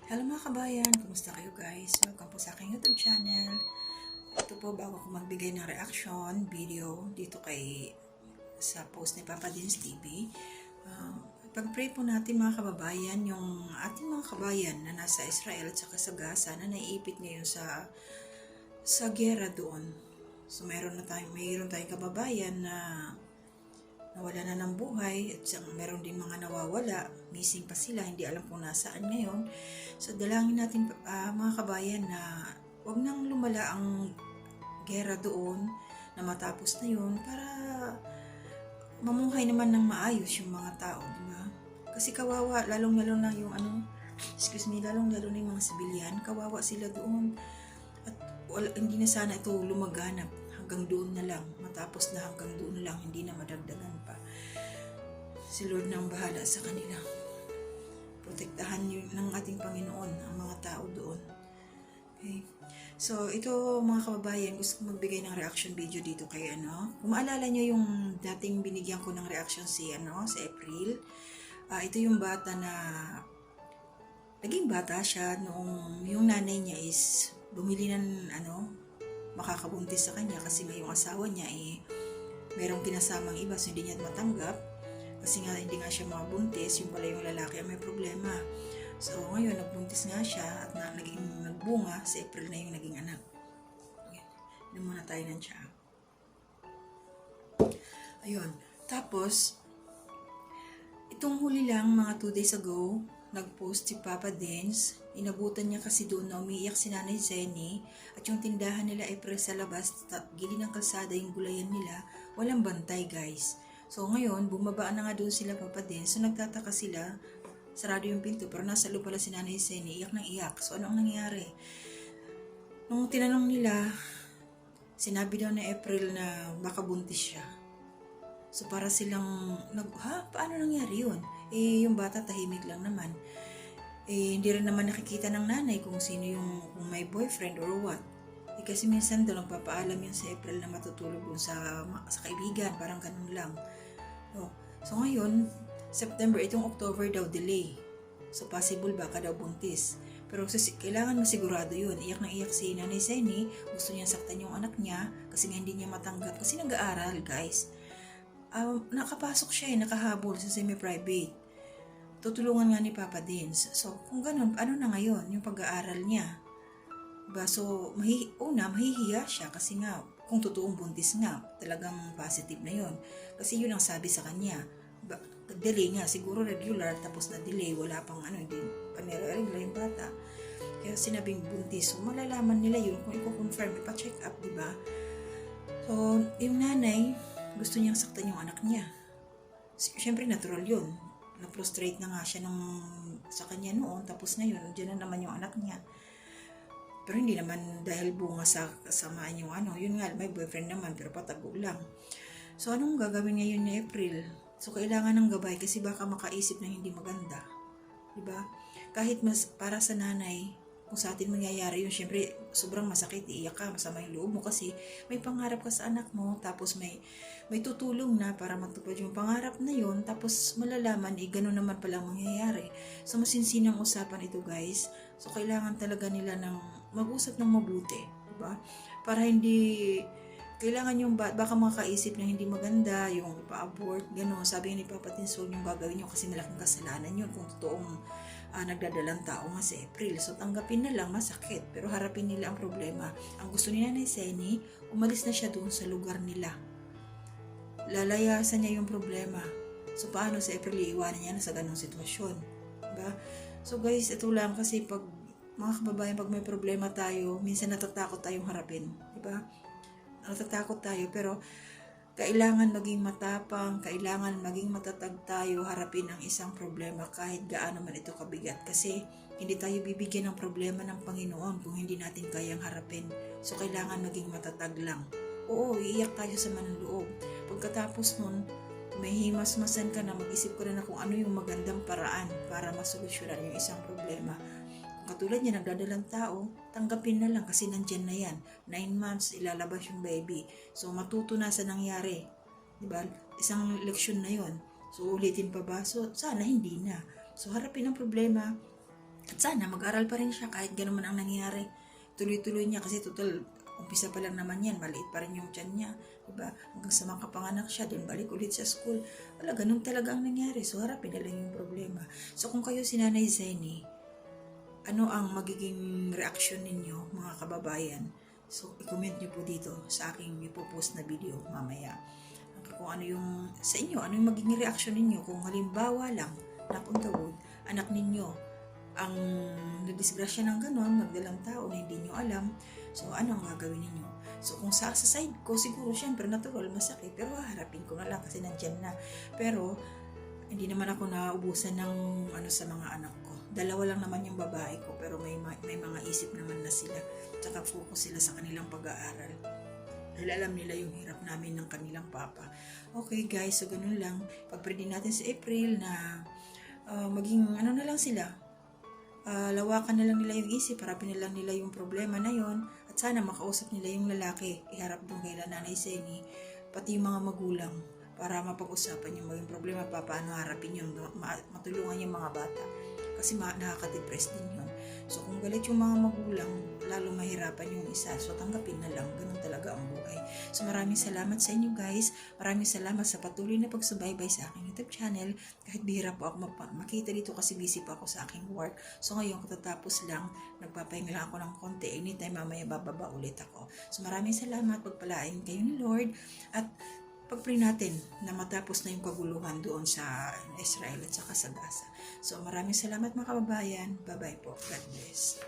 Hello mga kabayan, kumusta kayo guys? Welcome po sa aking YouTube channel. Ito po bago ko magbigay ng reaction video dito sa post ni Papa Dins TV. Pag-pray po natin mga kababayan, yung ating mga kabayan na nasa Israel at saka sa Gaza na naiipit ngayon sa gera doon. So mayroon tayong kababayan na nawala na ng buhay at meron din mga nawawala, missing pa sila, hindi alam kung nasaan ngayon. So dalangin natin mga kabayan na wag nang lumala ang gera doon, na matapos na yun para mamuhay naman ng maayos yung mga tao, di ba? Kasi kawawa, lalong-lalo na yung lalong-lalo na yung mga sibilyan, kawawa sila doon. At hindi na sana ito lumaganap. Hanggang doon na lang, matapos na hanggang doon lang, hindi na madagdagan pa. Si Lord na ang bahala sa kanila. Protektahan ng ating Panginoon ang mga tao doon. Okay. So, ito mga kababayan, gusto ko magbigay ng reaction video dito kay Kung maalala nyo yung dating binigyan ko ng reaction sa April. Ito yung bata na naging bata siya noong yung nanay niya is bumili ng makakabuntis sa kanya kasi nga yung asawa niya merong kinasamang iba, so hindi niya matanggap kasi nga hindi nga siya makabuntis, yung pala yung lalaki ang may problema. So ngayon nagbuntis nga siya at naging nagbunga, si April na yung naging anak. Inom muna tayo ng tiya. Ayun, tapos itong huli lang, mga 2 days ago, nag-post si Papa Dins. Inabutan niya kasi doon na umiiyak si Nanay Zenny at yung tindahan nila ay sa labas, gilid ng kalsada yung gulayan nila, walang bantay guys. So ngayon, bumaba na nga doon sila Papa Dins. So nagtataka sila, sarado yung pinto pero nasa loob pala si Nanay Zenny, iyak ng iyak. So ano ang nangyari? Nung tinanong nila, sinabi daw na April na baka buntis siya. So para silang, paano nangyari yun? Yung bata tahimik lang naman. Hindi rin naman nakikita ng nanay kung sino kung may boyfriend or what. Kasi minsan daw nagpapaalam yun sa April na matutulog dun sa kaibigan, parang ganun lang. So ngayon, September, itong October daw delay. So possible baka daw buntis. Pero kailangan masigurado yun. Iyak na iyak si Nanay Zenny, gusto niya saktan yung anak niya kasi nga hindi niya matanggap kasi nag-aaral guys. Nakapasok siya nakahabol sa semi-private. Tutulungan nga ni Papa Dins. So, kung ganun, ano na ngayon yung pag-aaral niya? Diba? So, mahihiya siya kasi nga, kung totoong buntis nga, talagang positive na yun. Kasi yun ang sabi sa kanya. Delay nga, siguro regular, tapos na delay, wala pang hindi pa nire-regular yung bata. Kaya sinabing buntis. So, malalaman nila yun kung i-confirm, ipa-check up, diba? So, yung nanay, gusto niyang saktan yung anak niya. Siyempre, natural yun. Na-frustrate na nga siya sa kanya noon, tapos ngayon, dyan na naman yung anak niya. Pero hindi naman dahil bunga sa kasamaan yung yun nga, may boyfriend naman, pero patago lang. So, anong gagawin ngayon ni April? So, kailangan ng gabay kasi baka makaisip na hindi maganda. Diba? Kahit para sa nanay, kung sa atin mangyayari yun, syempre, sobrang masakit, iiyak ka, masama yung loob mo kasi may pangarap ka sa anak mo, tapos may tutulong na para matupad yung pangarap na yun, tapos malalaman, ganun naman palang mangyayari. So, masinsinang usapan ito guys. So, kailangan talaga nila mag-usap ng mabuti, diba? Para hindi, kailangan yung baka makaisip na hindi maganda, yung pa-abort, gano'n. Sabi ni Papa Dins, huwag yung gagawin nyo kasi malaking kasalanan yun kung totoong nagdadalang tao nga sa April. So, tanggapin na lang, masakit. Pero harapin nila ang problema. Ang gusto ni Nanay Zenny, umalis na siya doon sa lugar nila. Lalayasan niya yung problema. So, paano sa April iiwanan niya na sa ganong sitwasyon? Diba? So, guys, ito lang kasi mga kababayan, pag may problema tayo, minsan natatakot tayong harapin. Diba? Natatakot tayo, pero kailangan maging matapang, kailangan maging matatag tayo harapin ang isang problema kahit gaano man ito kabigat. Kasi hindi tayo bibigyan ng problema ng Panginoon kung hindi natin kayang harapin. So, kailangan maging matatag lang. Oo, iiyak tayo sa manloob. Pagkatapos nun, may himasmasan ka na, mag-isip ko na kung ano yung magandang paraan para masolusyonan yung isang problema. Katulad niya, nagdadalang tao, tanggapin na lang kasi nandyan na yan. 9 months, ilalabas yung baby. So, matuto na sa nangyari. Diba? Isang leksyon na yon. So, ulitin pa ba? So, sana hindi na. So, harapin ang problema. At sana mag-aral pa rin siya kahit gano'n man ang nangyari. Tuloy-tuloy niya kasi total, umpisa pa lang naman yan, maliit pa rin yung tiyan niya. Diba? Hanggang sa makapanganak siya, doon balik ulit sa school. Wala, ganun talaga ang nangyari. So, harapin na lang yung problema. So, kung kayo si Nanay Zenny, ano ang magiging reaksyon ninyo, mga kababayan? So, i-comment nyo po dito sa aking ipopost na video mamaya. Kung ano yung, sa inyo, ano yung magiging reaksyon ninyo kung halimbawa lang, napunta wood, anak ninyo, ang nadisgrasya ng ganon, nagdalang tao na hindi nyo alam, so ano ang gagawin ninyo? So kung sa side ko, siguro syempre natural, masakit, pero harapin ko na lang kasi nandyan na. Pero hindi naman ako naubusan ng ano sa mga anak ko. Dalawa lang naman yung babae ko, pero may mga isip naman na sila. Tsaka focus sila sa kanilang pag-aaral. Dahil alam nila yung hirap namin ng kanilang papa. Okay guys, so ganun lang. Pag-pray natin sa April na maging ano na lang sila, lawakan na lang nila yung isip, harapin na lang nila yung problema na yon, at sana makausap nila yung lalaki, iharap doon kay Nanay Zenny, pati yung mga magulang, para mapag-usapan yung maging problema, paano harapin yun, matulungan yung mga bata, kasi nakaka-depress din yun. So kung galit yung mga magulang, lalo mahirapan yung isa, so tanggapin na lang, ganun talaga ang buhay. So maraming salamat sa inyo guys, maraming salamat sa patuloy na pagsubaybay sa aking YouTube channel, kahit bihira po ako makita dito kasi busy pa ako sa aking work. So ngayon katatapos lang, nagpapahinga lang ako ng konti, anytime mamaya bababa ulit ako. So maraming salamat, pagpalain kayo ni Lord, at pag-pray natin na matapos na yung kaguluhan doon sa Israel at saka sa Gaza. So maraming salamat mga kababayan, bye bye po, God bless.